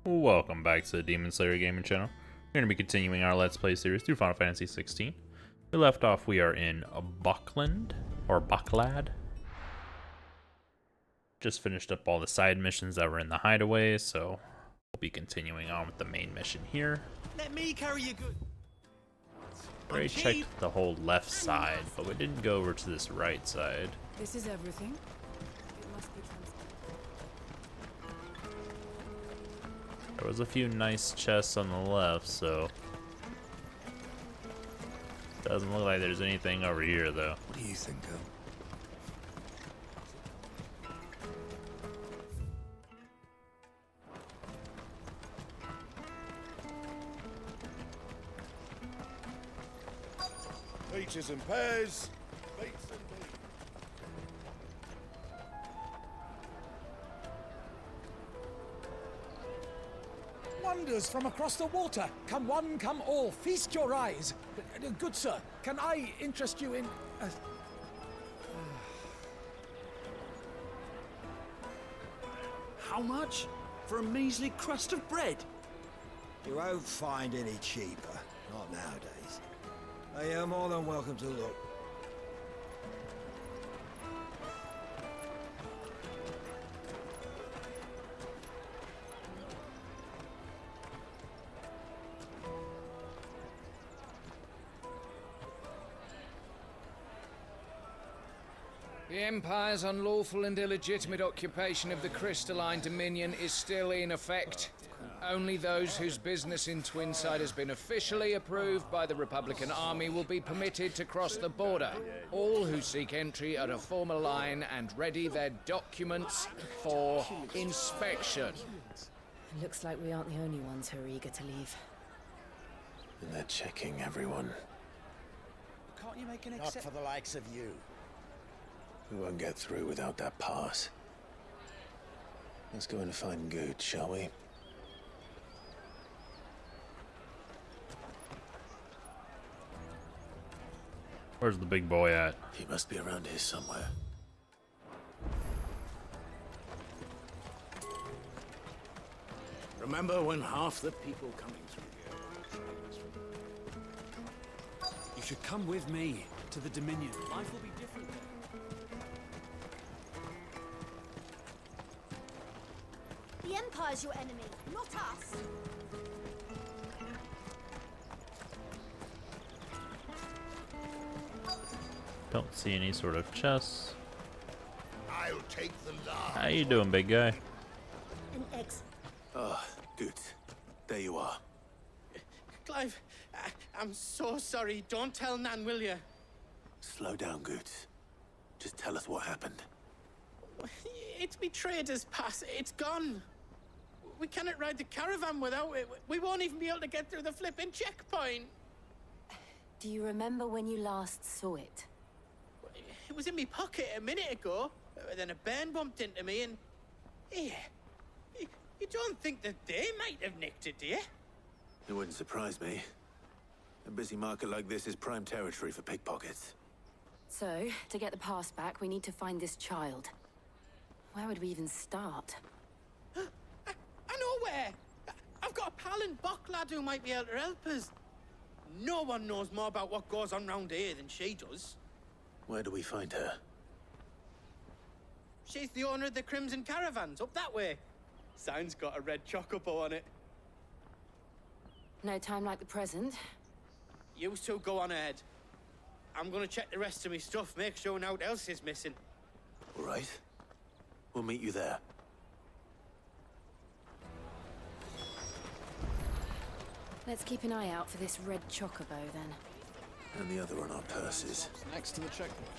Welcome back to the Demon Slayer Gaming channel. We're going to be continuing our Let's Play series through Final Fantasy XVI. We left off, we are in Boklad, or Boklad. Just finished up all the side missions that were in the hideaway, so we'll be continuing on with the main mission here. Let me carry you good. We already checked the whole left side, but we didn't go over to this right side. This is everything. It must be There was a few nice chests on the left, so doesn't look like there's anything over here though. What do you think, girl? Peaches and pears, beets and beans. Wonders from across the water. Come one, come all. Feast your eyes. Good sir, can I interest you in... How much? For a measly crust of bread? You won't find any cheaper. Not nowadays. You're more than welcome to look. The Empire's unlawful and illegitimate occupation of the crystalline dominion is still in effect. Only those whose business in Twinside has been officially approved by the Republican Army will be permitted to cross the border. All who seek entry are to form a line and ready their documents for inspection. Looks like we aren't the only ones who are eager to leave. And they're checking everyone. Can't you make an Not for the likes of you. We won't get through without that pass. Let's go and find Good, shall we? Where's the big boy at? He must be around here somewhere. Remember when half the people coming through here? You should come with me to the Dominion. Life will be different there. The Empire's your enemy, not us. Don't see any sort of chests. I'll take the large. How you doing, big guy? An ex. Oh, Good. There you are. Clive, I'm so sorry. Don't tell Nan, will you? Slow down, Good. Just tell us what happened. It's me trader's pass. It's gone. We cannot ride the caravan without it. We won't even be able to get through the flipping checkpoint. Do you remember when you last saw it? It was in my pocket a minute ago. Then a bairn bumped into me and... Here. You don't think that they might have nicked it, do you? It wouldn't surprise me. A busy market like this is prime territory for pickpockets. So, to get the pass back, we need to find this child. Where would we even start? I know where. I've got a pal in Boklad who might be able to help us. No one knows more about what goes on round here than she does. Where do we find her? She's the owner of the Crimson Caravans, up that way. Sign's got a red chocobo on it. No time like the present. You two go on ahead. I'm gonna check the rest of my stuff, make sure nothing else is missing. All right. We'll meet you there. Let's keep an eye out for this red chocobo, then. And the other on our purses. Next to the checkpoint.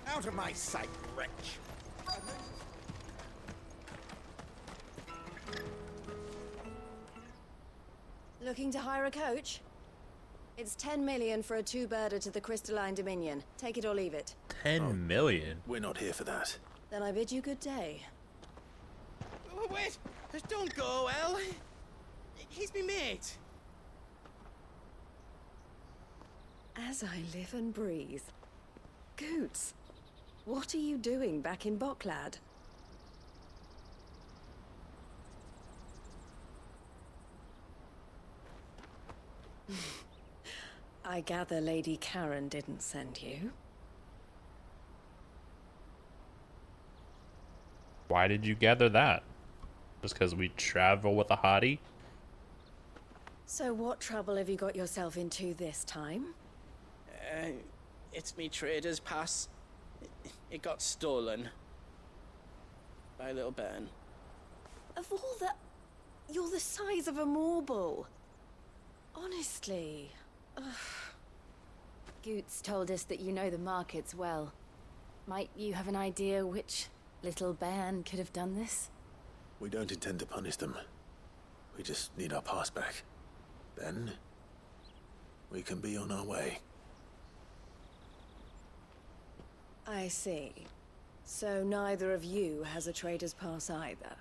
Out of my sight, wretch. Looking to hire a coach? It's 10 million for a two-birder to the Crystalline Dominion. Take it or leave it. 10 million? We're not here for that. Then I bid you good day. Wait! Don't go, El. He's me mate. As I live and breathe. Goots, what are you doing back in Boklad? I gather Lady Karen didn't send you. Why did you gather that? Just because we travel with a hottie? So what trouble have you got yourself into this time? It's me trader's pass. It got stolen. By a little bairn. Of all the... You're the size of a marble. Honestly. Ugh. Goots told us that you know the markets well. Might you have an idea which little bairn could have done this? We don't intend to punish them. We just need our pass back. Then, we can be on our way. I see. So neither of you has a trader's pass either.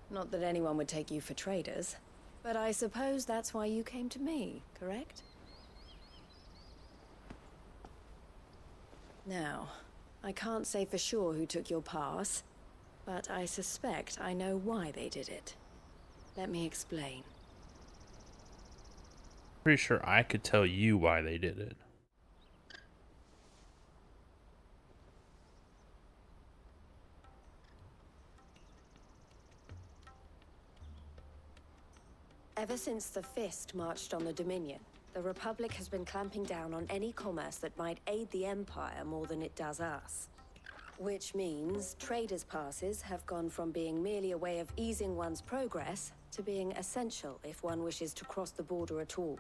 Not that anyone would take you for traders, but I suppose that's why you came to me, correct? Now, I can't say for sure who took your pass, but I suspect I know why they did it. Let me explain. Pretty sure I could tell you why they did it. Ever since the Fist marched on the Dominion, the Republic has been clamping down on any commerce that might aid the Empire more than it does us. Which means traders' passes have gone from being merely a way of easing one's progress to being essential if one wishes to cross the border at all.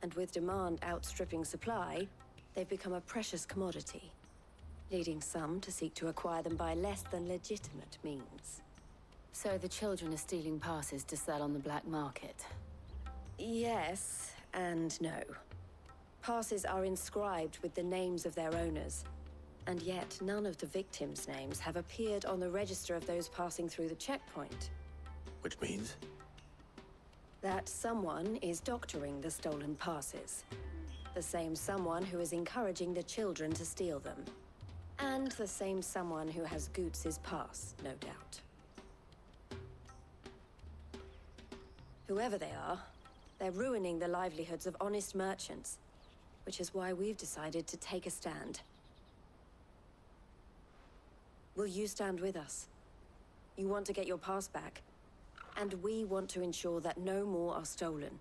And with demand outstripping supply, they've become a precious commodity, leading some to seek to acquire them by less than legitimate means. So the children are stealing passes to sell on the black market? Yes and no. Passes are inscribed with the names of their owners, and yet none of the victims' names have appeared on the register of those passing through the checkpoint. Which means? That someone is doctoring the stolen passes. The same someone who is encouraging the children to steal them. And the same someone who has Goots' pass, no doubt. Whoever they are, they're ruining the livelihoods of honest merchants, which is why we've decided to take a stand. Will you stand with us? You want to get your pass back, and we want to ensure that no more are stolen.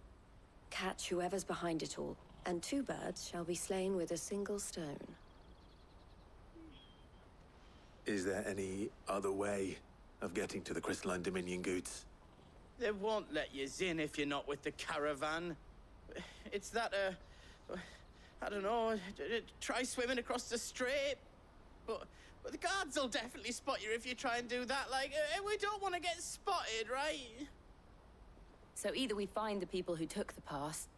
Catch whoever's behind it all, and 2 birds shall be slain with a single stone. Is there any other way of getting to the Crystalline Dominion, Goots? They won't let you in if you're not with the caravan. It's that, I don't know, try swimming across the strait. But the guards will definitely spot you if you try and do that. Like, we don't want to get spotted, right? So either we find the people who took the pass,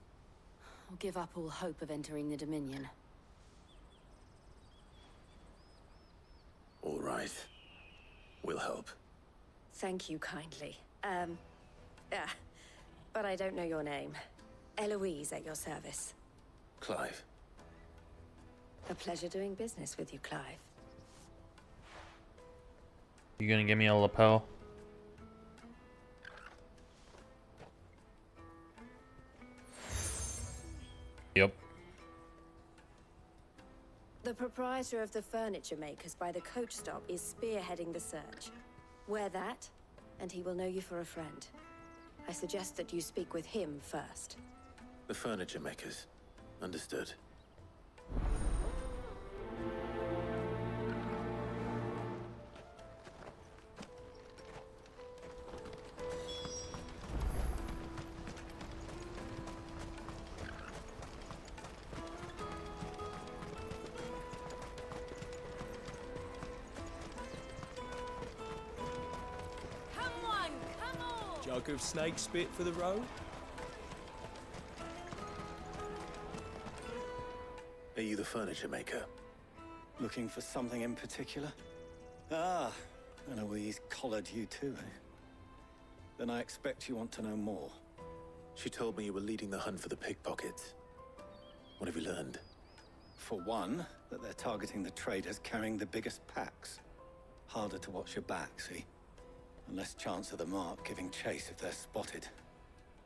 or give up all hope of entering the Dominion. All right. We'll help. Thank you kindly. But I don't know your name. Eloise at your service. Clive. A pleasure doing business with you, Clive. You gonna give me a lapel? Yep. The proprietor of the furniture makers by the coach stop is spearheading the search. Wear that, and he will know you for a friend. I suggest that you speak with him first. The furniture makers. Understood. Jug of snake spit for the road? Are you the furniture maker? Looking for something in particular? Ah, Eloise collared you too, eh? Then I expect you want to know more. She told me you were leading the hunt for the pickpockets. What have you learned? For one, that they're targeting the traders carrying the biggest packs. Harder to watch your back, see? And less chance of the mark giving chase if they're spotted.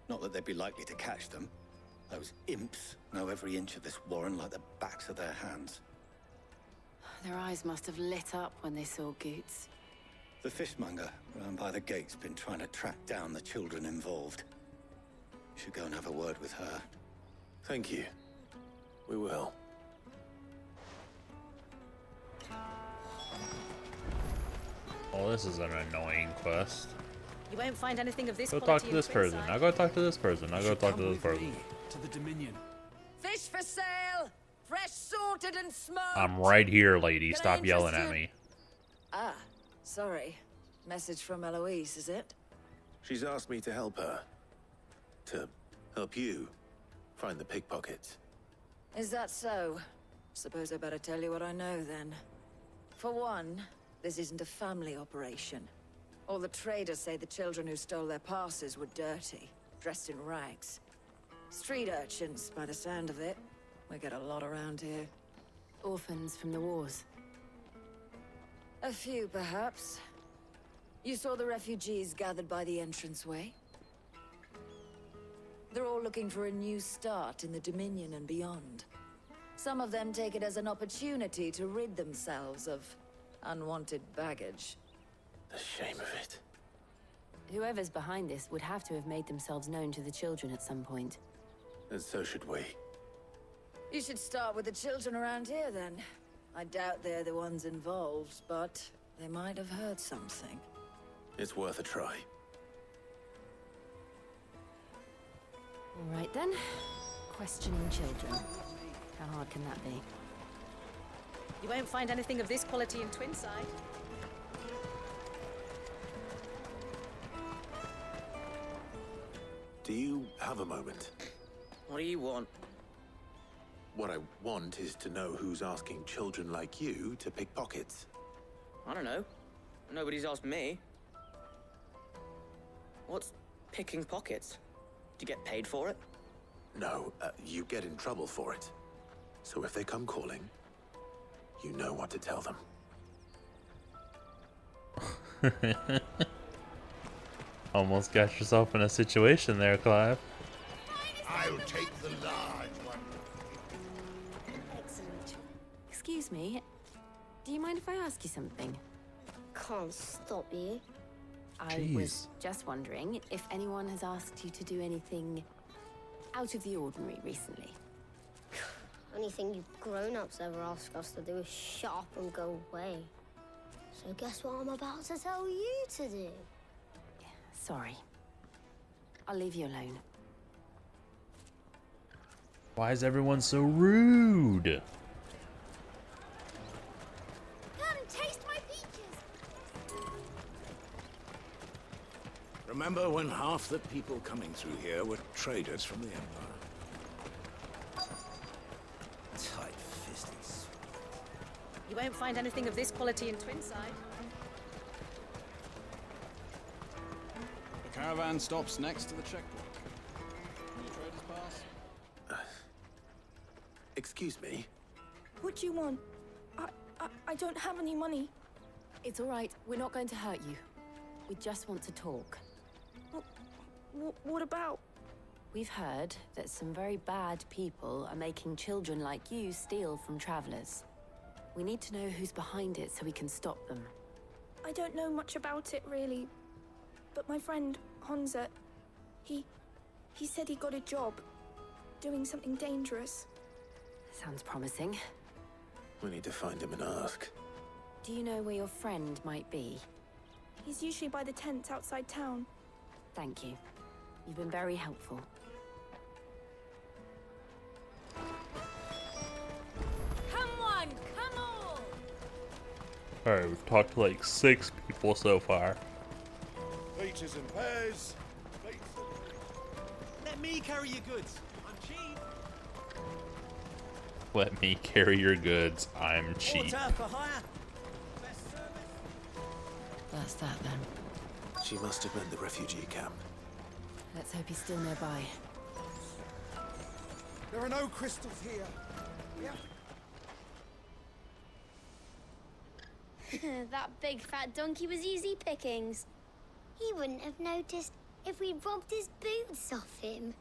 Not that they'd be likely to catch them. Those imps know every inch of this warren like the backs of their hands. Their eyes must have lit up when they saw Goots. The fishmonger round by the gate's been trying to track down the children involved. You should go and have a word with her. Thank you. We will. Oh, this is an annoying quest. You won't find anything of this Go quality talk to in this person. Twinside. Now go talk to this person. Now go talk to this person. To the Dominion. Fish for sale! Fresh sorted and smoked! I'm right here, lady. Can I Stop yelling interest at you? me. Ah, sorry. Message from Eloise, is it? She's asked me to help her. To help you find the pickpockets. Is that so? Suppose I better tell you what I know then. For one, this isn't a family operation. All the traders say the children who stole their passes were dirty, dressed in rags. Street urchins, by the sound of it. We get a lot around here. Orphans from the wars. A few, perhaps. You saw the refugees gathered by the entranceway? They're all looking for a new start in the Dominion and beyond. Some of them take it as an opportunity to rid themselves of unwanted baggage. The shame of it. Whoever's behind this would have to have made themselves known to the children at some point. And so should we. You should start with the children around here, then. I doubt they're the ones involved, but they might have heard something. It's worth a try. All right, then. Questioning children. How hard can that be? You won't find anything of this quality in Twinside. Do you have a moment? What do you want? What I want is to know who's asking children like you to pick pockets. I don't know. Nobody's asked me. What's picking pockets? Do you get paid for it? No, you get in trouble for it. So if they come calling, you know what to tell them. Almost got yourself in a situation there, Clive. I'll take the large one. Excellent. Excuse me. Do you mind if I ask you something? Can't stop you. I was just wondering if anyone has asked you to do anything out of the ordinary recently. Anything you grown-ups ever ask us to do is shut up and go away. So guess what I'm about to tell you to do? Sorry. I'll leave you alone. Why is everyone so rude? Come and taste my peaches! Remember when half the people coming through here were traders from the Empire? Tight-fisted. You won't find anything of this quality in Twinside. The caravan stops next to the checkpoint. Your traders pass? Excuse me? What do you want? I don't have any money. It's all right. We're not going to hurt you. We just want to talk. What about? We've heard that some very bad people are making children like you steal from travelers. We need to know who's behind it so we can stop them. I don't know much about it, really. But my friend, Honza, he said he got a job doing something dangerous. Sounds promising. We need to find him and ask. Do you know where your friend might be? He's usually by the tents outside town. Thank you. You've been very helpful. Come on, come on! Alright, we've talked to like 6 people so far. Peaches and pears. Let me carry your goods. I'm cheap. Let me carry your goods. I'm cheap. Water for hire. That's that then. She must have been the refugee camp. Let's hope he's still nearby. There are no crystals here. That big fat donkey was easy pickings. He wouldn't have noticed if we'd robbed his boots off him.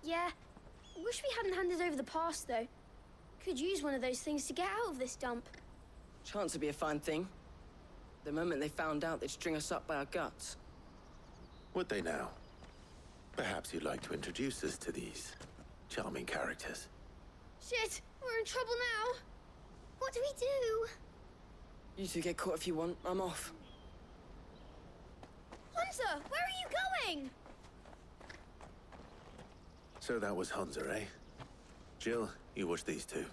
Yeah. Wish we hadn't handed over the pass, though. Could use one of those things to get out of this dump. Chance would be a fine thing. The moment they found out, they'd string us up by our guts. Would they now? Perhaps you'd like to introduce us to these charming characters. Shit, we're in trouble now. What do we do? You two get caught if you want. I'm off. Hunter, where are you going? So that was Hunter, eh? Jill, you watch these two.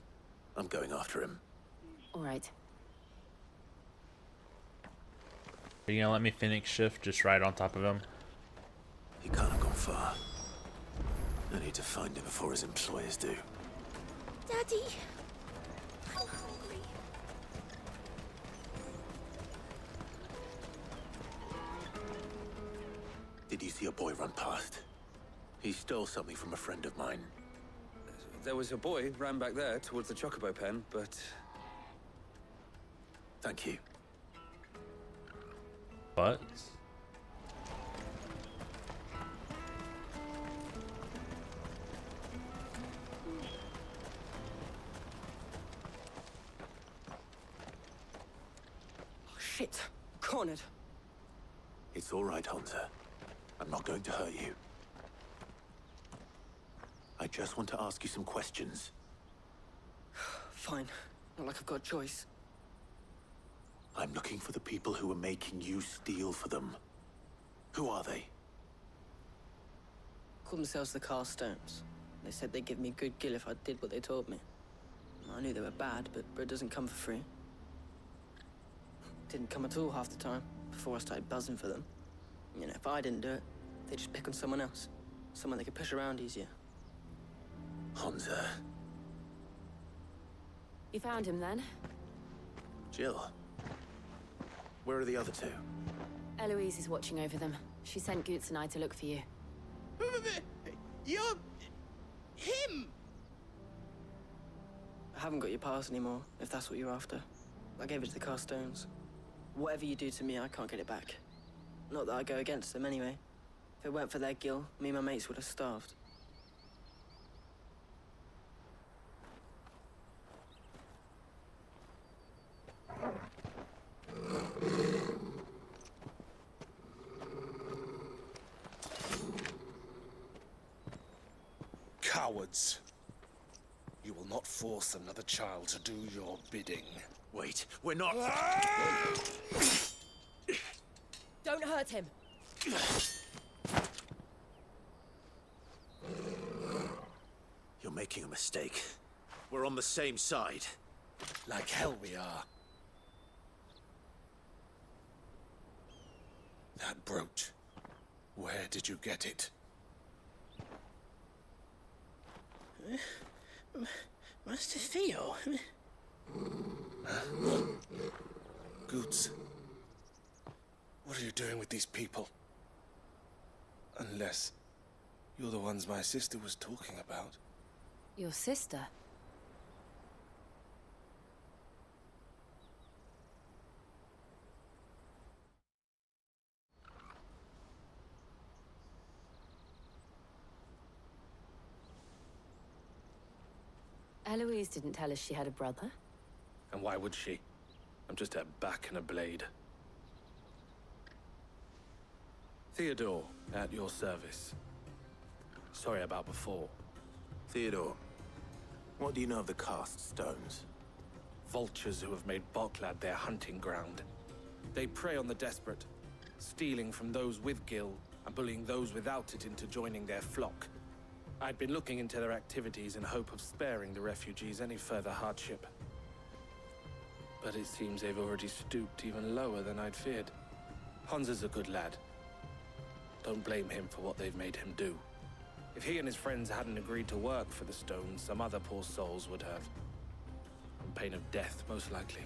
I'm going after him. All right. Are you gonna let me Phoenix shift just right on top of him? He can't have gone far. I need to find him before his employers do. Daddy, I'm hungry. Did you see a boy run past? He stole something from a friend of mine. There was a boy ran back there towards the chocobo pen, but... Thank you. But... Oh, shit. Cornered. It's all right, Hunter. I'm not going to hurt you. I just want to ask you some questions. Fine. Not like I've got a choice. I'm looking for the people who are making you steal for them. Who are they? Called themselves the Carstones. They said they'd give me good gill if I did what they told me. I knew they were bad, but bread doesn't come for free. Didn't come at all half the time, before I started buzzing for them. You know, if I didn't do it, they'd just pick on someone else. Someone they could push around easier. Hunter. You found him then? Jill. Where are the other two? Eloise is watching over them. She sent Goots and I to look for you. You're... him! I haven't got your pass anymore, if that's what you're after. I gave it to the Carstones. Whatever you do to me, I can't get it back. Not that I go against them anyway. If it weren't for their gill, me and my mates would have starved. Cowards. You will not force another child to do your bidding. Wait, we're not... Don't hurt him. You're making a mistake. We're on the same side. Like hell we are. That brooch. Where did you get it? Master Theo? Goots. What are you doing with these people? Unless you're the ones my sister was talking about. Your sister? Eloise didn't tell us she had a brother. And why would she? I'm just her back and a blade. Theodore, at your service. Sorry about before. Theodore, what do you know of the cast stones? Vultures who have made Boklad their hunting ground. They prey on the desperate, stealing from those with gill and bullying those without it into joining their flock. I'd been looking into their activities in hope of sparing the refugees any further hardship. But it seems they've already stooped even lower than I'd feared. Hunter's a good lad. Don't blame him for what they've made him do. If he and his friends hadn't agreed to work for the stones, some other poor souls would have. On pain of death, most likely.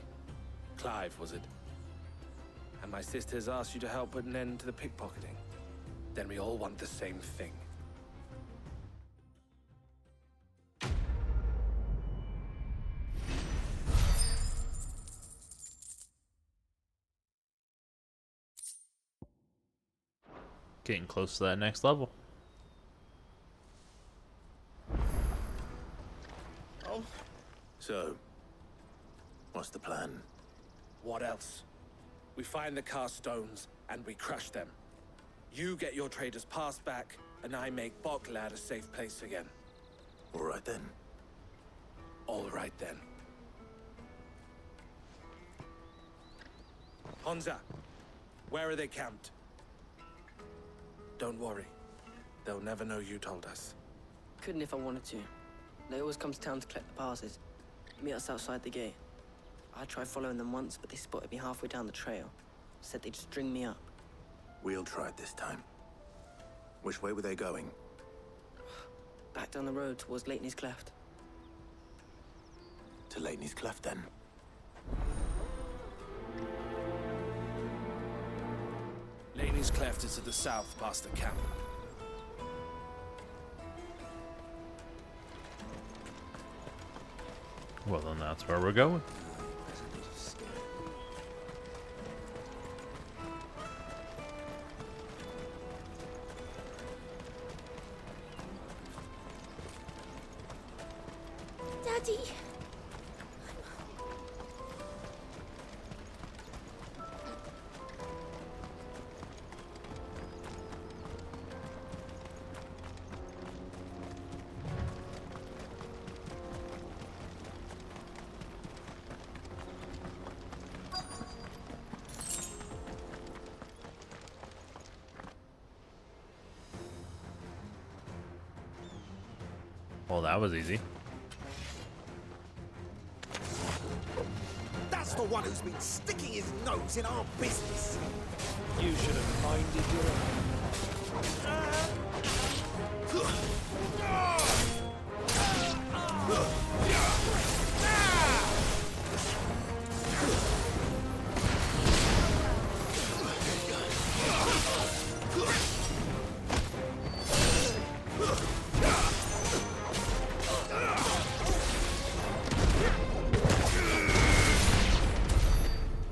Clive, was it? And my sisters asked you to help put an end to the pickpocketing. then we all want the same thing. Getting close to that next level. Oh. So, what's the plan? What else? We find the cast stones and we crush them. You get your trader's pass back, and I make Boklad a safe place again. All right then. All right then. Honza, where are they camped? Don't worry. They'll never know you told us. Couldn't if I wanted to. They always come to town to collect the passes. Meet us outside the gate. I tried following them once, but they spotted me halfway down the trail. Said they'd string me up. We'll try it this time. Which way were they going? Back down the road towards Leitney's Cleft. To Leitney's Cleft, then. Leitney's Cleft is to the south, past the camp. Well, then that's where we're going. Daddy! Well, that was easy. That's the one who's been sticking his nose in our business. You should have minded your own.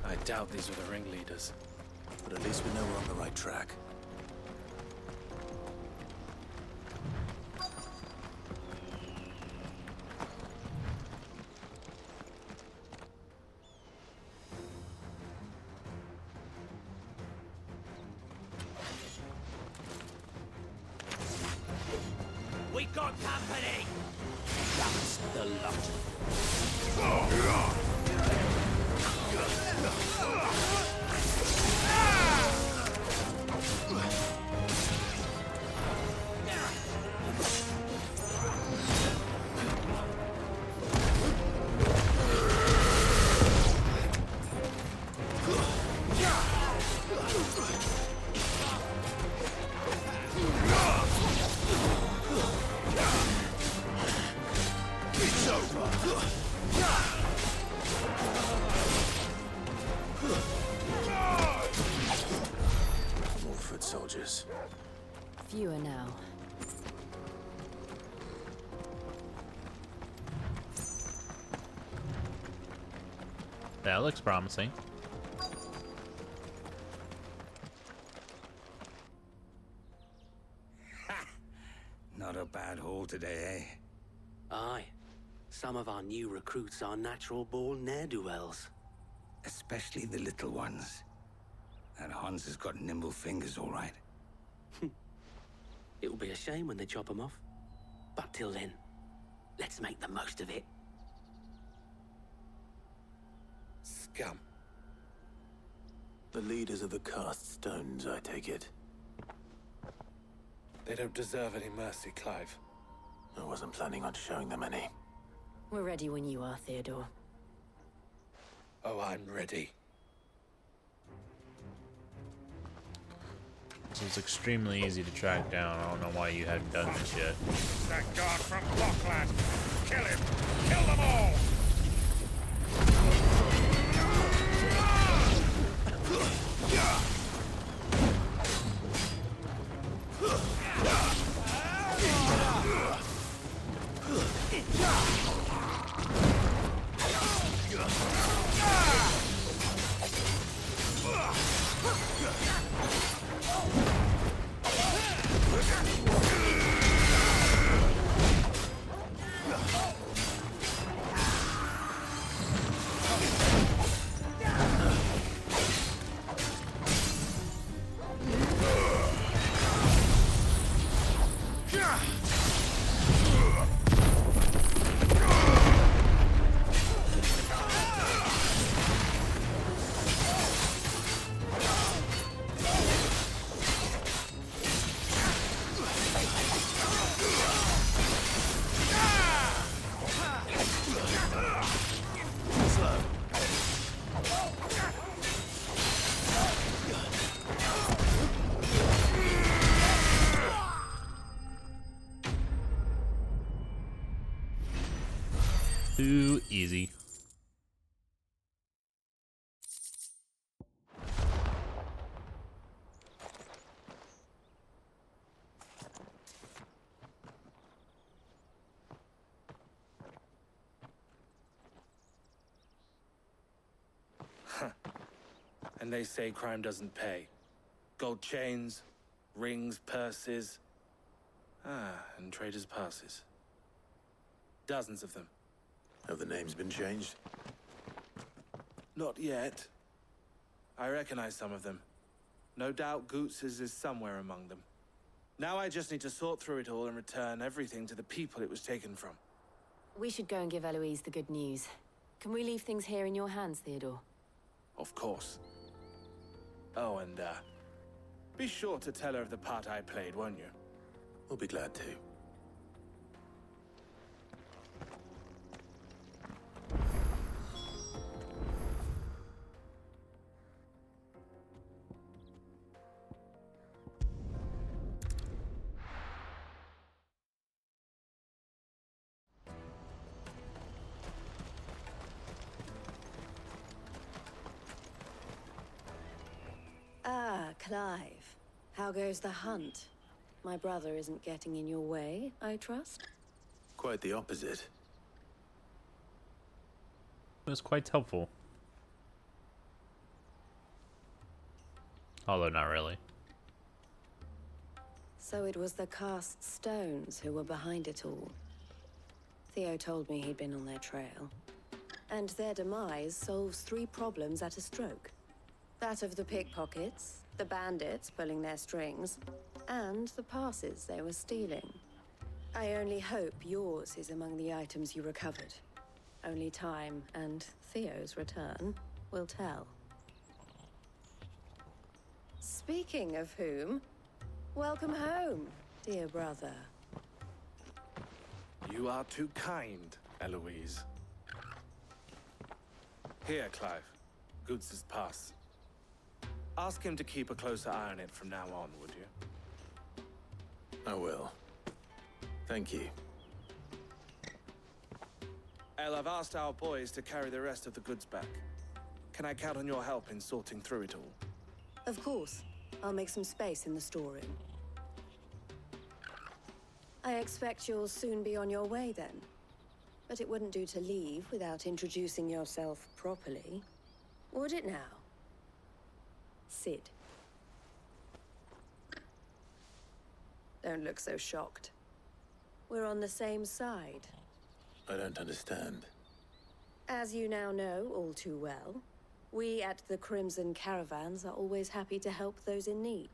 I doubt these were the ringleaders. But at least we know we're on the right track. We got company! That's the lot. It's over. More foot soldiers. Fewer now. That looks promising. Not a bad haul today, eh? Aye. Some of our new recruits are natural-born ne'er-do-wells. Especially the little ones. That Hans has got nimble fingers, all right. It'll be a shame when they chop them off. But till then, let's make the most of it. Scum. The leaders of the cast stones, I take it. They don't deserve any mercy, Clive. I wasn't planning on showing them any. We're ready when you are, Theodore. Oh, I'm ready. This is extremely easy to track down. I don't know why you hadn't done this yet. That guard from Boklad! Kill him! Kill them all! Too easy. And they say crime doesn't pay. Gold chains, rings, purses. And traders' passes. Dozens of them. Have the names been changed? Not yet. I recognize some of them. No doubt Goots's is somewhere among them. Now I just need to sort through it all and return everything to the people it was taken from. We should go and give Eloise the good news. Can we leave things here in your hands, Theodore? Of course. Oh, and, be sure to tell her of the part I played, won't you? We'll be glad to. Ah, Clive. How goes the hunt? My brother isn't getting in your way, I trust? Quite the opposite. It was quite helpful. Although not really. So it was the cast stones who were behind it all. Theo told me he'd been on their trail. And their demise solves 3 problems at a stroke. That of the pickpockets, the bandits pulling their strings, and the passes they were stealing. I only hope yours is among the items you recovered. Only time and Theo's return will tell. Speaking of whom, welcome home, dear brother. You are too kind, Eloise. Here, Clive. Goots's pass. Ask him to keep a closer eye on it from now on, would you? I will. Thank you. El, I've asked our boys to carry the rest of the goods back. Can I count on your help in sorting through it all? Of course. I'll make some space in the storeroom. I expect you'll soon be on your way then. But it wouldn't do to leave without introducing yourself properly. Would it now? Sid. Don't look so shocked. We're on the same side. I don't understand. As you now know all too well, we at the Crimson Caravans are always happy to help those in need.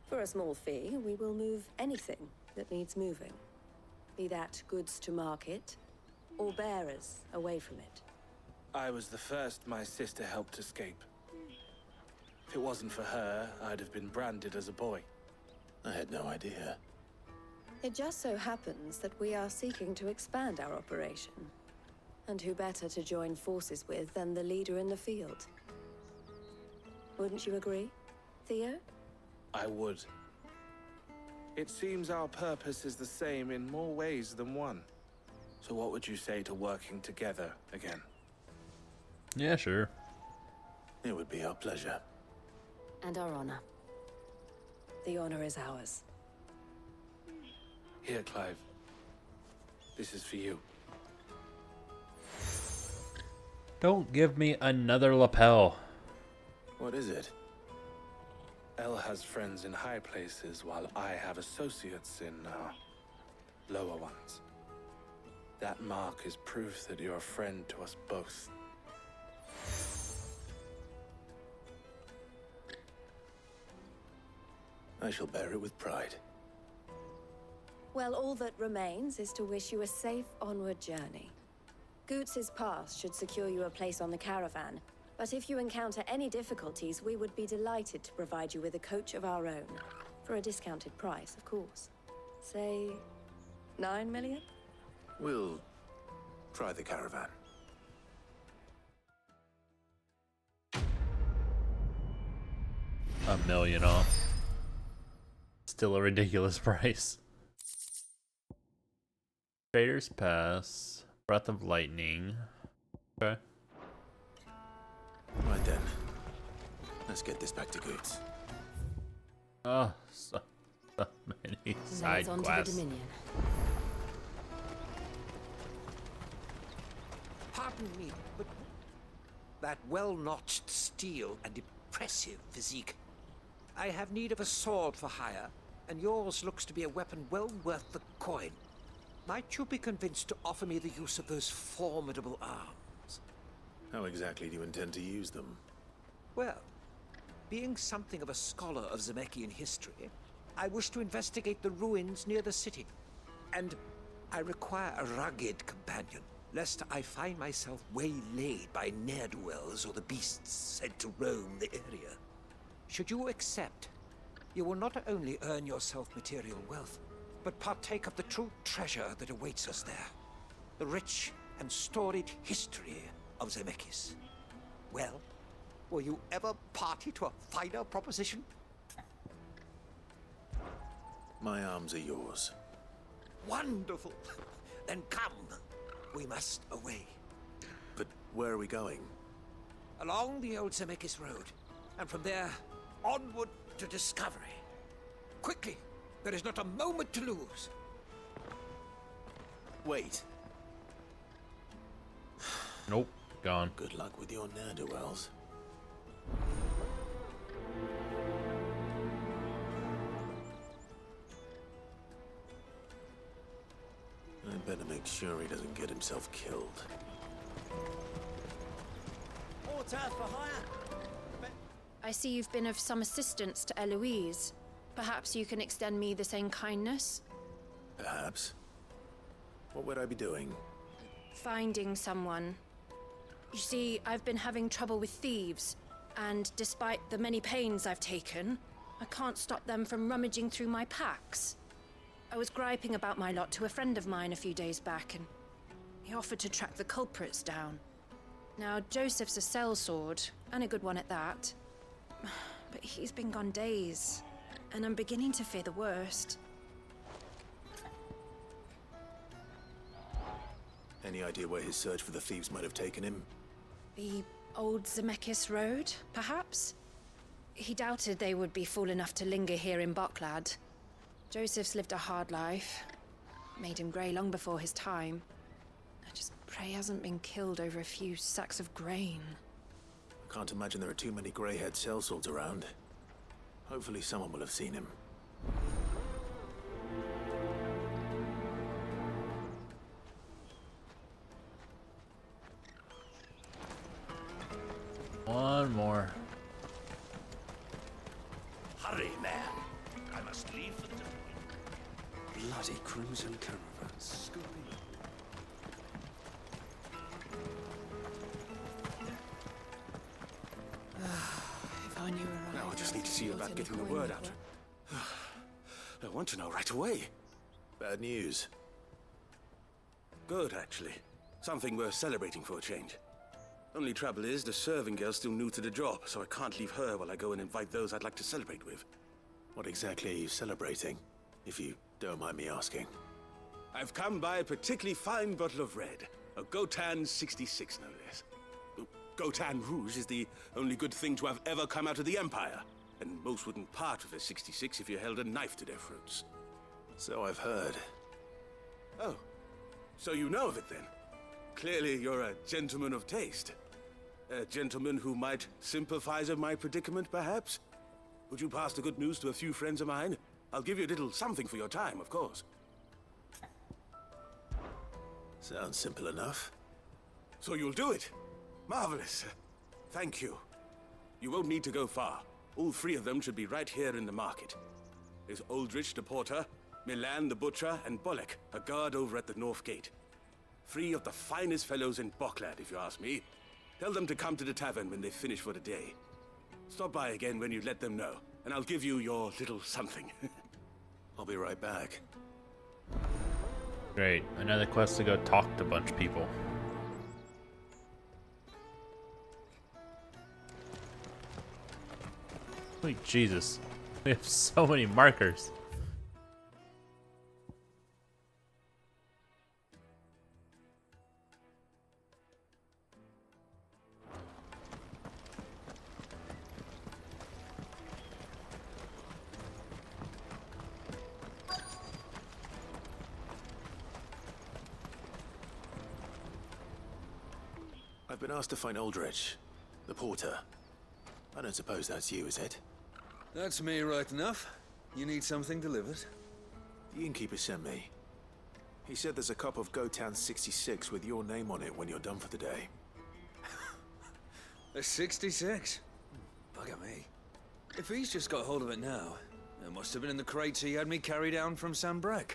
For a small fee, we will move anything that needs moving. Be that goods to market, or bearers away from it. I was the first my sister helped escape. If it wasn't for her, I'd have been branded as a boy. I had no idea. It just so happens that we are seeking to expand our operation. And who better to join forces with than the leader in the field? Wouldn't you agree, Theo? I would. It seems our purpose is the same in more ways than one. So what would you say to working together again? Yeah, sure. It would be our pleasure. And our honor. The honor is ours. Here, Clive. This is for you. Don't give me another lapel. What is it? El has friends in high places, while I have associates in, lower ones. That mark is proof that you're a friend to us both. I shall bear it with pride. Well, all that remains is to wish you a safe onward journey. Goots's pass should secure you a place on the caravan, but if you encounter any difficulties, we would be delighted to provide you with a coach of our own. For a discounted price, of course. Say, 9 million? We'll try the caravan. $1 million off. Still a ridiculous price. Trader's Pass. Breath of lightning. Okay. Right then. Let's get this back to Goods. Oh, so many side Then it's on to the quests. Dominion. Pardon me, but that well-notched steel and impressive physique. I have need of a sword for hire, and yours looks to be a weapon well worth the coin. Might you be convinced to offer me the use of those formidable arms? How exactly do you intend to use them? Well, being something of a scholar of Zemeckis history, I wish to investigate the ruins near the city. And I require a rugged companion, lest I find myself waylaid by ne'er-do-wells or the beasts sent to roam the area. Should you accept, you will not only earn yourself material wealth, but partake of the true treasure that awaits us there. The rich and storied history of Zemeckis. Well, will you ever party to a finer proposition? My arms are yours. Wonderful! Then come. We must away. But where are we going? Along the old Zemeckis Road, and from there, onward to discovery. Quickly! There is not a moment to lose. Wait. Nope, gone. Good luck with your ne'er-do-wells. I better make sure he doesn't get himself killed. Water for hire. I see you've been of some assistance to Eloise. Perhaps you can extend me the same kindness? Perhaps. What would I be doing? Finding someone. You see, I've been having trouble with thieves, and despite the many pains I've taken, I can't stop them from rummaging through my packs. I was griping about my lot to a friend of mine a few days back, and he offered to track the culprits down. Now, Joseph's a sellsword, and a good one at that. But he's been gone days, and I'm beginning to fear the worst. Any idea where his search for the thieves might have taken him? The old Zemeckis Road, perhaps? He doubted they would be fool enough to linger here in Boklad. Joseph's lived a hard life. Made him grey long before his time. I just pray he hasn't been killed over a few sacks of grain. I can't imagine there are too many grey-haired sellswords around. Hopefully someone will have seen him. One more. Hurry, man. I must leave for the Bloody crews and caravans scooping up. If I knew where Now I just need to see about getting the word out. I want to know right away. Bad news. Good, actually. Something worth celebrating for a change. Only trouble is, the serving girl's still new to the job, so I can't leave her while I go and invite those I'd like to celebrate with. What exactly are you celebrating, if you don't mind me asking? I've come by a particularly fine bottle of red. A Gotan 66, no less. Gotan Rouge is the only good thing to have ever come out of the Empire. And most wouldn't part with a 66 if you held a knife to their throats. So I've heard. Oh, so you know of it then? Clearly you're a gentleman of taste. A gentleman who might sympathize with my predicament, perhaps? Would you pass the good news to a few friends of mine? I'll give you a little something for your time, of course. Sounds simple enough. So you'll do it? Marvelous. Thank you. You won't need to go far. All three of them should be right here in the market. There's Aldrich the porter, Milan the butcher, and Bolek, a guard over at the north gate. Three of the finest fellows in Boklad, if you ask me. Tell them to come to the tavern when they finish for the day. Stop by again when you let them know, and I'll give you your little something. I'll be right back. Great. Another quest to go talk to a bunch of people. Sweet Jesus. We have so many markers. I've been asked to find Aldrich, the porter. I don't suppose that's you, is it? That's me right enough. You need something delivered? The innkeeper sent me. He said there's a cup of Gotown 66 with your name on it when you're done for the day. A 66? Bugger me. If he's just got hold of it now, it must have been in the crates he had me carry down from Sambrek.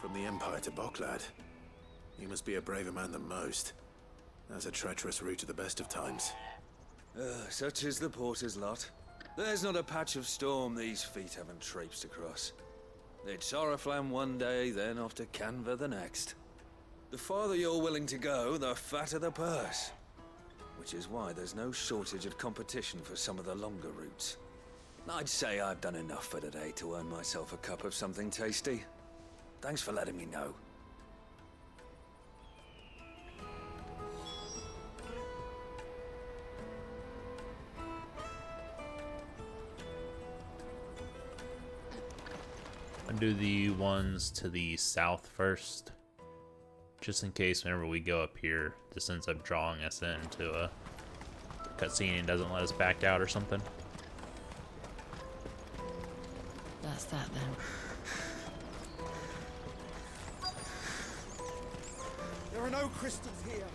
From the Empire to Boklad. You must be a braver man than most. That's a treacherous route to the best of times. Such is the porter's lot. There's not a patch of storm these feet haven't traipsed across. It's Oriflamme one day, then off to Canva the next. The farther you're willing to go, the fatter the purse. Which is why there's no shortage of competition for some of the longer routes. I'd say I've done enough for today to earn myself a cup of something tasty. Thanks for letting me know. I'll do the ones to the south first, just in case whenever we go up here, this ends up drawing us into a cutscene and doesn't let us back out or something. That's that then. There are no crystals here.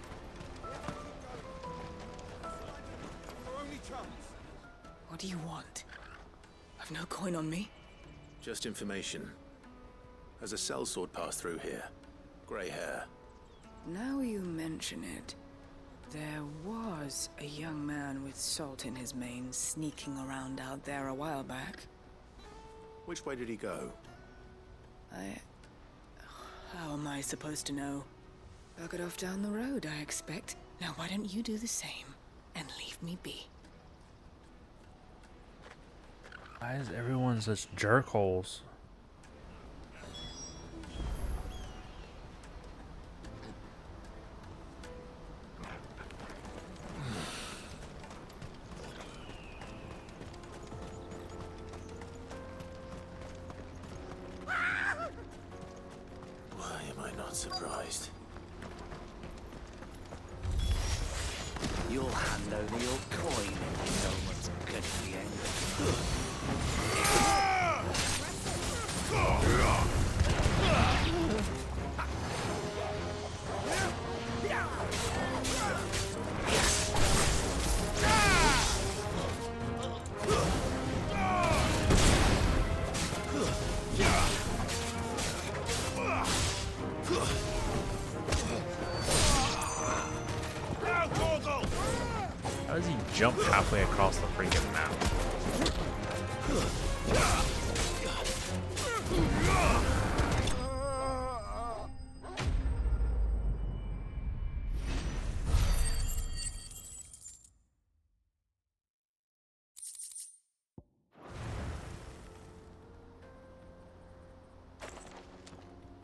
Our only chance. What do you want? I've no coin on me. Just information. Has a sellsword passed through here? Grey hair. Now you mention it, there was a young man with salt in his mane sneaking around out there a while back. Which way did he go? How am I supposed to know? Buggered off down the road, I expect. Now why don't you do the same and leave me be? Why is everyone such jerkholes? Why am I not surprised? You'll hand over your coin if no one's good at the end. How does he jump halfway across the freaking map?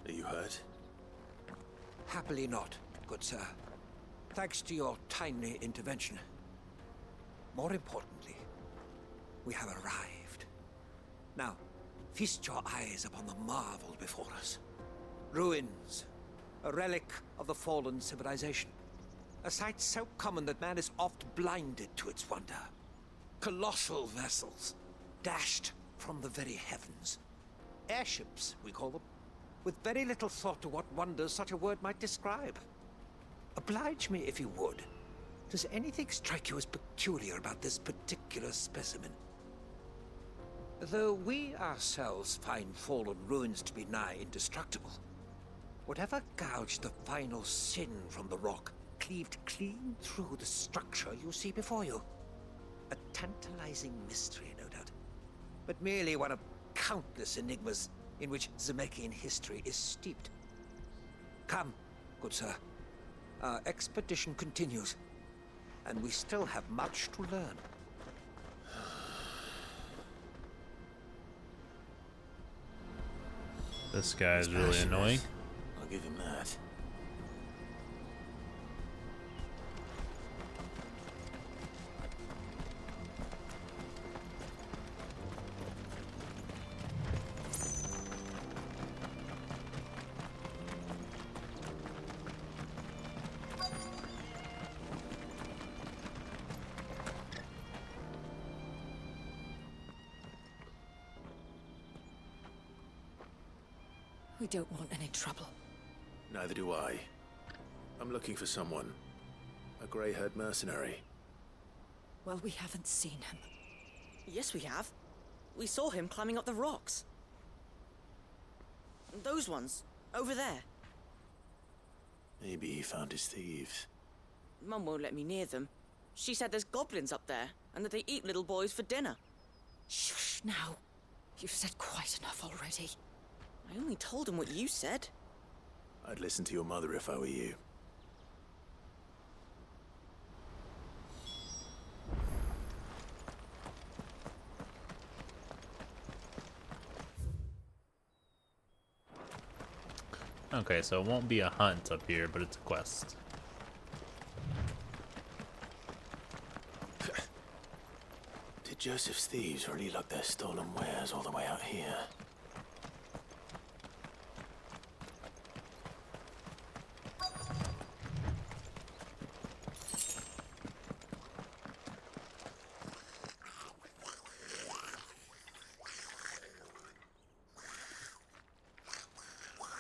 Are you hurt? Happily not, good sir. Thanks to your timely intervention. More importantly, we have arrived. Now, feast your eyes upon the marvel before us. Ruins, a relic of the fallen civilization. A sight so common that man is oft blinded to its wonder. Colossal vessels, dashed from the very heavens. Airships, we call them, with very little thought to what wonders such a word might describe. Oblige me if you would. Does anything strike you as peculiar about this particular specimen? Though we ourselves find fallen ruins to be nigh indestructible, whatever gouged the final sin from the rock cleaved clean through the structure you see before you. A tantalizing mystery, no doubt, but merely one of countless enigmas in which Zemeckyan history is steeped. Come, good sir. Our expedition continues, and we still have much to learn. This guy is really annoying. I'll give him that. We don't want any trouble. Neither do I. I'm looking for someone. A grey-haired mercenary. Well, we haven't seen him. Yes, we have. We saw him climbing up the rocks. Those ones, over there. Maybe he found his thieves. Mum won't let me near them. She said there's goblins up there, and that they eat little boys for dinner. Shush now. You've said quite enough already. I only told him what you said. I'd listen to your mother if I were you. Okay, so it won't be a hunt up here, but it's a quest. Did Joseph's thieves really lug their stolen wares all the way out here?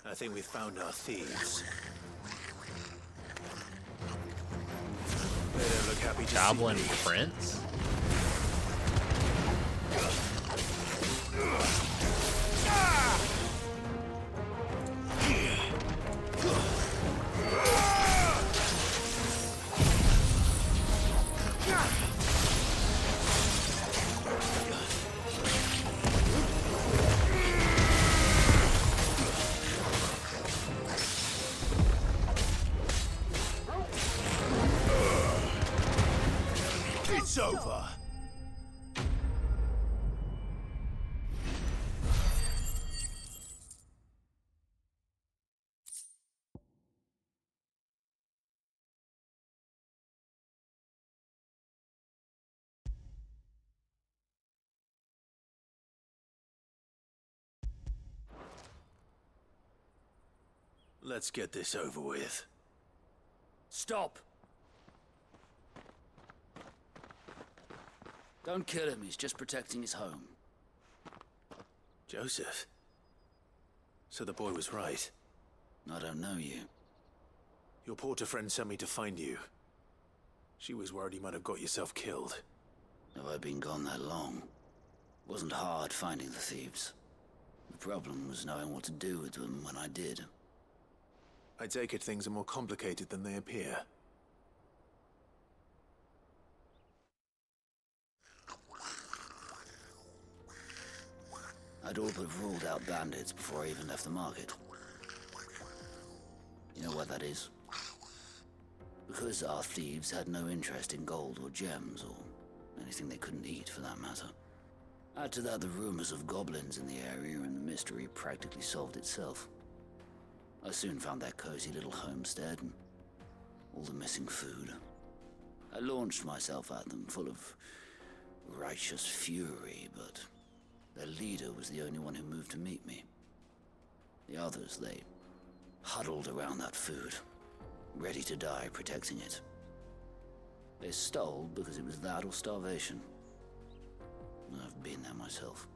I think we've found our thieves. They don't look happy to Goblin see me. Prince? It's over. Let's get this over with. Stop! Don't kill him, he's just protecting his home. Joseph? So the boy was right. I don't know you. Your porter friend sent me to find you. She was worried you might have got yourself killed. Have I been gone that long? It wasn't hard finding the thieves. The problem was knowing what to do with them when I did. I take it things are more complicated than they appear. I'd all but ruled out bandits before I even left the market. You know what that is? Because our thieves had no interest in gold or gems, or anything they couldn't eat for that matter. Add to that the rumors of goblins in the area, and the mystery practically solved itself. I soon found their cozy little homestead, and all the missing food. I launched myself at them, full of righteous fury, but their leader was the only one who moved to meet me. The others, they huddled around that food, ready to die protecting it. They stole because it was that or starvation. I've been there myself,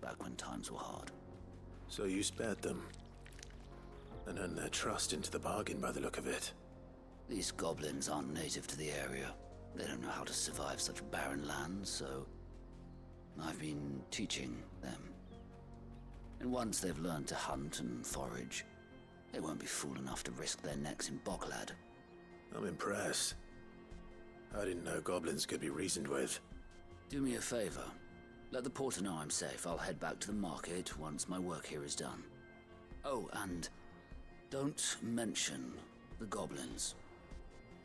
back when times were hard. So you spared them? And earned their trust into the bargain by the look of it. These goblins aren't native to the area. They don't know how to survive such barren lands, so I've been teaching them. And once they've learned to hunt and forage, they won't be fool enough to risk their necks in Boklad. I'm impressed. I didn't know goblins could be reasoned with. Do me a favor. Let the porter know I'm safe. I'll head back to the market once my work here is done. Oh, and don't mention the goblins.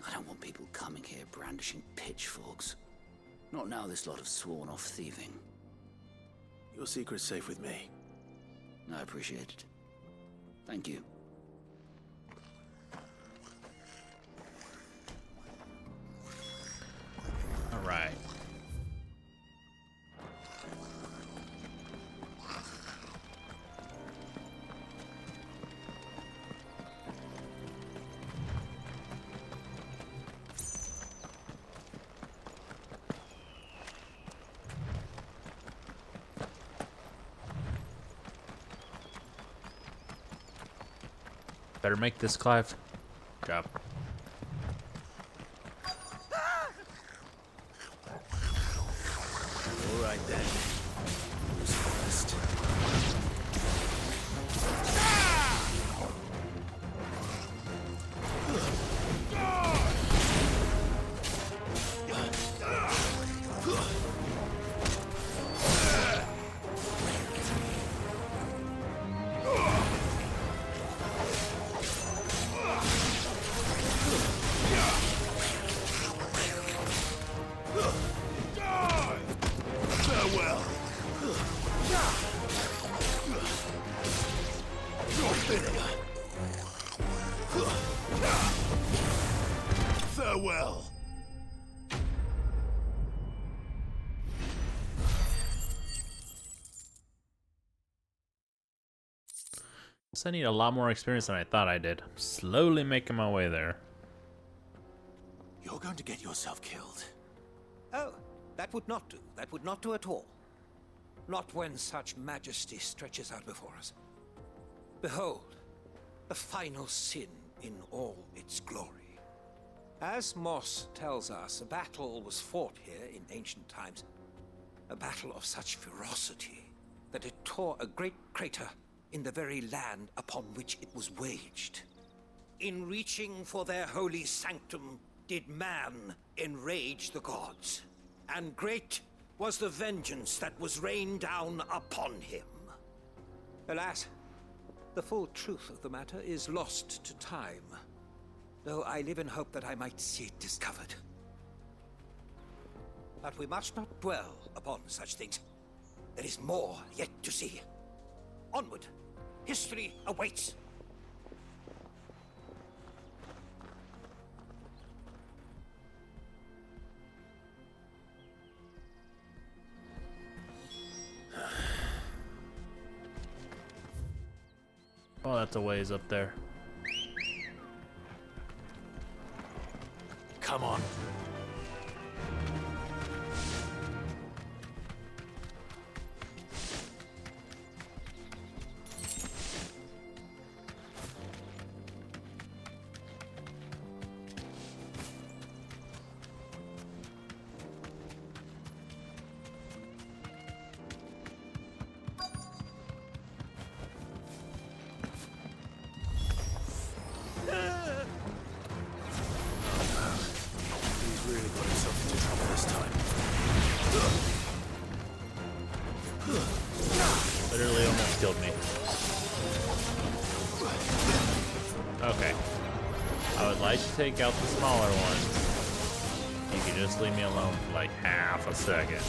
I don't want people coming here brandishing pitchforks. Not now this lot have sworn off thieving. Your secret's safe with me. I appreciate it. Thank you. All right. Better make this, Clive. Good job. All right then. Who's first? Farewell. Farewell. Guess I need a lot more experience than I thought I did. I'm slowly making my way there. You're going to get yourself killed. Oh, that would not do. That would not do at all. Not when such majesty stretches out before us. Behold, the final sin in all its glory. As Moss tells us, a battle was fought here in ancient times. A battle of such ferocity that it tore a great crater in the very land upon which it was waged. In reaching for their holy sanctum, did man enrage the gods, and great was the vengeance that was rained down upon him. Alas, the full truth of the matter is lost to time, though I live in hope that I might see it discovered. But we must not dwell upon such things. There is more yet to see. Onward! History awaits! Oh, that's a ways up there. Come on. Literally almost killed me. Okay. I would like to take out the smaller ones. You can just leave me alone for like half a second.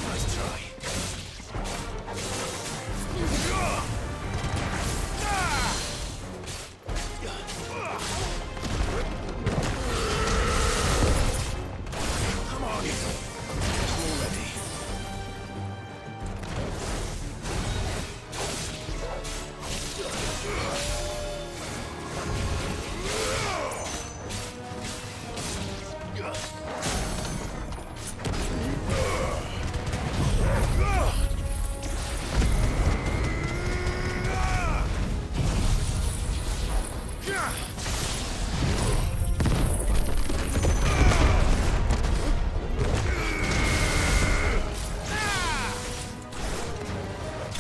Nice try. Come on. Already.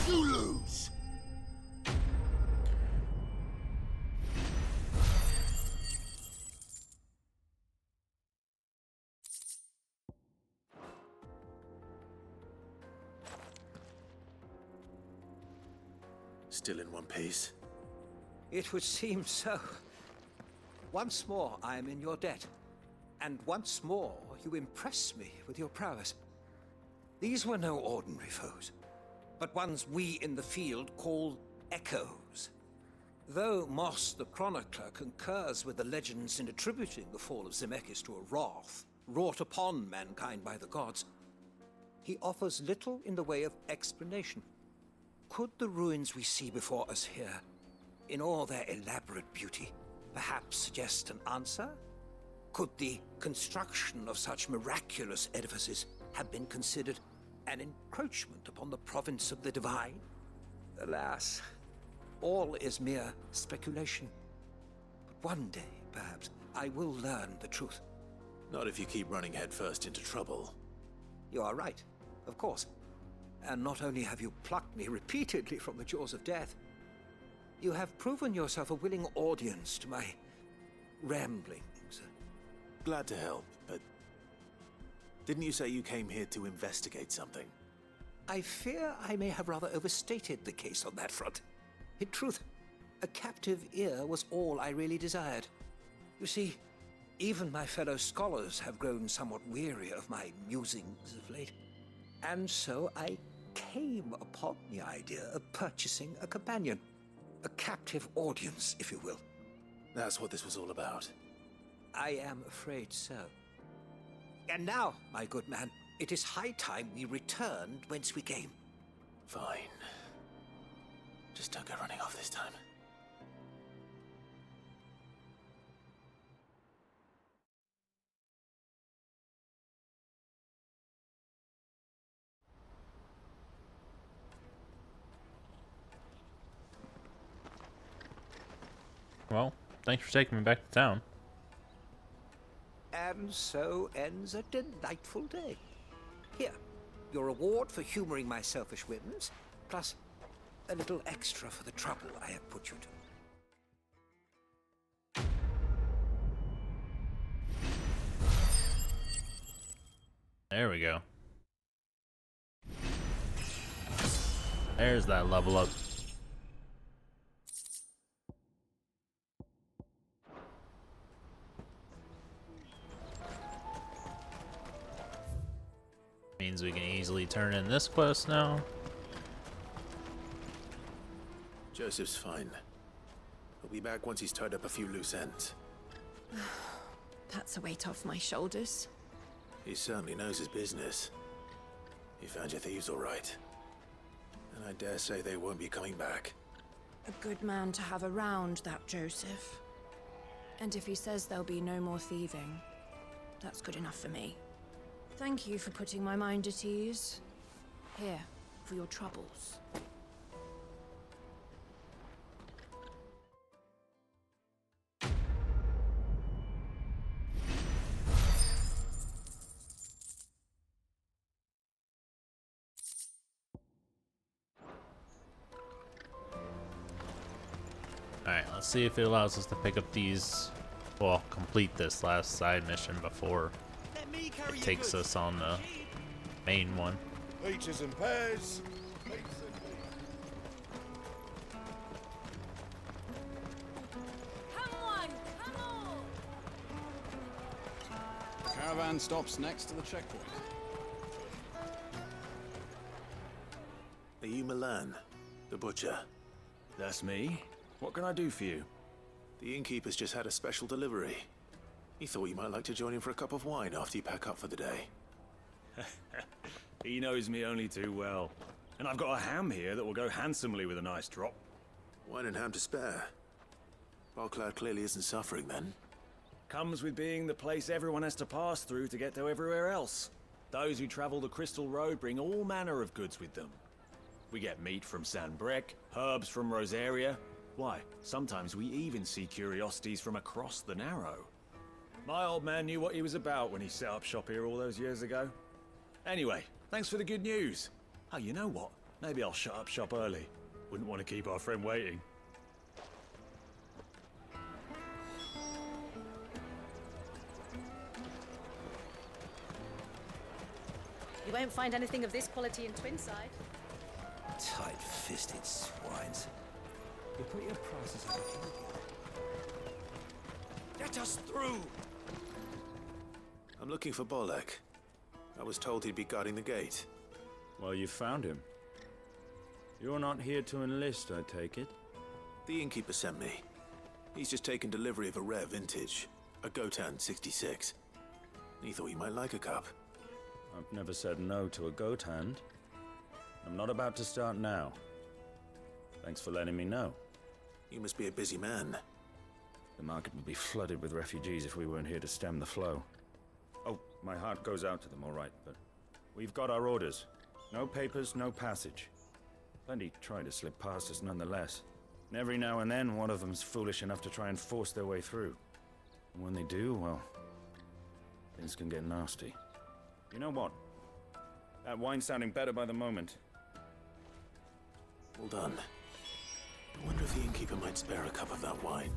You lose. Still in one piece. It would seem so. Once more I am in your debt, and once more you impress me with your prowess. These were no ordinary foes, but ones we in the field call echoes. Though Moss the Chronicler concurs with the legends in attributing the fall of Zemeckis to a wrath wrought upon mankind by the gods, he offers little in the way of explanation. Could the ruins we see before us here, in all their elaborate beauty, perhaps suggest an answer? Could the construction of such miraculous edifices have been considered an encroachment upon the province of the divine? Alas, all is mere speculation. But one day, perhaps, I will learn the truth. Not if you keep running headfirst into trouble. You are right, of course. And not only have you plucked me repeatedly from the jaws of death, you have proven yourself a willing audience to my ramblings. Glad to help, but didn't you say you came here to investigate something? I fear I may have rather overstated the case on that front. In truth, a captive ear was all I really desired. You see, even my fellow scholars have grown somewhat weary of my musings of late. And so I came upon the idea of purchasing a companion. A captive audience, if you will. That's what this was all about. I am afraid so. And now, my good man, it is high time we returned whence we came. Fine. Just don't go running off this time. Well, thanks for taking me back to town. And so ends a delightful day. Here, your reward for humoring my selfish whims, plus a little extra for the trouble I have put you to. There we go. There's that level up. Means we can easily turn in this quest now. Joseph's fine. He'll be back once he's tied up a few loose ends. That's a weight off my shoulders. He certainly knows his business. He found your thieves all right. And I dare say they won't be coming back. A good man to have around, that Joseph. And if he says there'll be no more thieving, that's good enough for me. Thank you for putting my mind at ease. Here, for your troubles. Alright, let's see if it allows us to pick up these, well, complete this last side mission before it takes us on the main one. Peaches and pears. Come on, come on! Caravan stops next to the checkpoint. Are you Milan, the butcher? That's me. What can I do for you? The innkeeper's just had a special delivery. He thought you might like to join him for a cup of wine after you pack up for the day. He knows me only too well. And I've got a ham here that will go handsomely with a nice drop. Wine and ham to spare. Boklad clearly isn't suffering then. Comes with being the place everyone has to pass through to get to everywhere else. Those who travel the Crystal Road bring all manner of goods with them. We get meat from San Brec, herbs from Rosaria. Why, sometimes we even see curiosities from across the Narrow. My old man knew what he was about when he set up shop here all those years ago. Anyway, thanks for the good news. Oh, you know what? Maybe I'll shut up shop early. Wouldn't want to keep our friend waiting. You won't find anything of this quality in Twinside. Tight-fisted swines. You put your prices up. Get us through! I'm looking for Bolek. I was told he'd be guarding the gate. Well, you found him. You're not here to enlist, I take it? The innkeeper sent me. He's just taken delivery of a rare vintage, a Gotan 66. He thought you might like a cup. I've never said no to a goat hand. I'm not about to start now. Thanks for letting me know. You must be a busy man. The market would be flooded with refugees if we weren't here to stem the flow. Oh, my heart goes out to them, all right, but we've got our orders. No papers, no passage. Plenty try to slip past us nonetheless. And every now and then, one of them's foolish enough to try and force their way through. And when they do, well, things can get nasty. You know what? That wine's sounding better by the moment. Well done. I wonder if the innkeeper might spare a cup of that wine.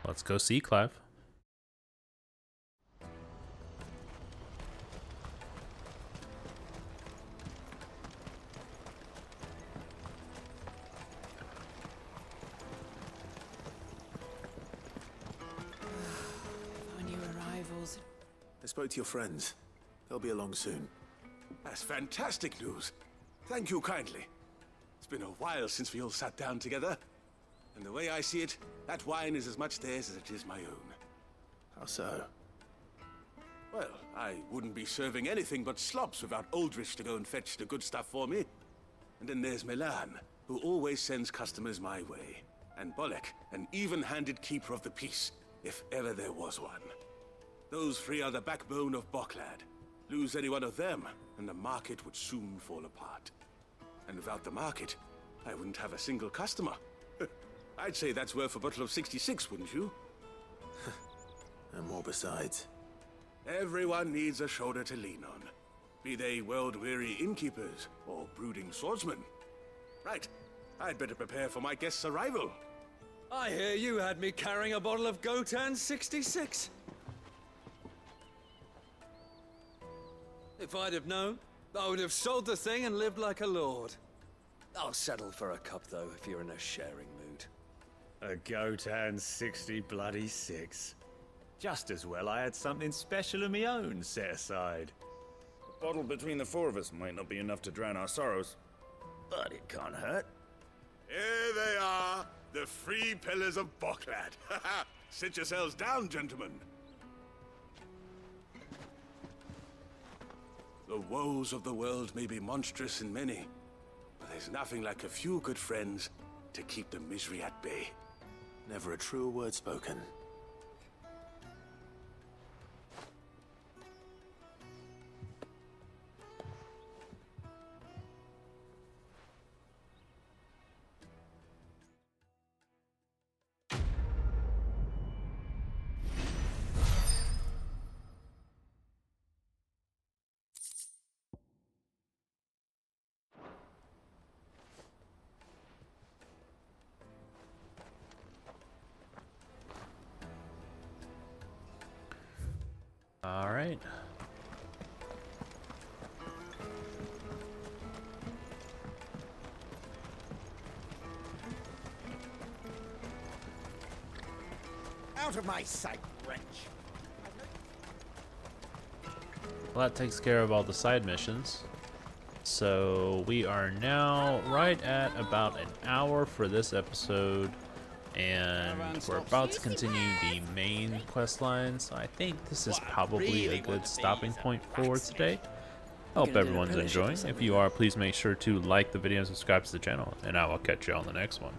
Let's go see Clive. Our new arrivals. I spoke to your friends. They'll be along soon. That's fantastic news. Thank you kindly. It's been a while since we all sat down together. And the way I see it, that wine is as much theirs as it is my own. How so? Well, I wouldn't be serving anything but slops without Aldrich to go and fetch the good stuff for me. And then there's Milan, who always sends customers my way. And Bolek, an even-handed keeper of the peace, if ever there was one. Those three are the backbone of Boklad. Lose any one of them, and the market would soon fall apart. And without the market, I wouldn't have a single customer. I'd say that's worth a bottle of 66, wouldn't you? And more besides. Everyone needs a shoulder to lean on. Be they world-weary innkeepers or brooding swordsmen. Right, I'd better prepare for my guest's arrival. I hear you had me carrying a bottle of Gotan 66. If I'd have known, I would have sold the thing and lived like a lord. I'll settle for a cup, though, if you're in a sharing mood. A Gotan 66. Just as well I had something special of my own set aside. A bottle between the four of us might not be enough to drown our sorrows, but it can't hurt. Here they are, the three pillars of Boklad. Sit yourselves down, gentlemen. The woes of the world may be monstrous in many, but there's nothing like a few good friends to keep the misery at bay. Never a truer word spoken. All right. Out of my sight, wretch. Well, that takes care of all the side missions. So we are now right at about an hour for this episode, and we're about to continue the main quest line. So I think this is probably a good stopping point for today. I hope everyone's enjoying. If you are, please make sure to like the video and subscribe to the channel, and I will catch you on the next one.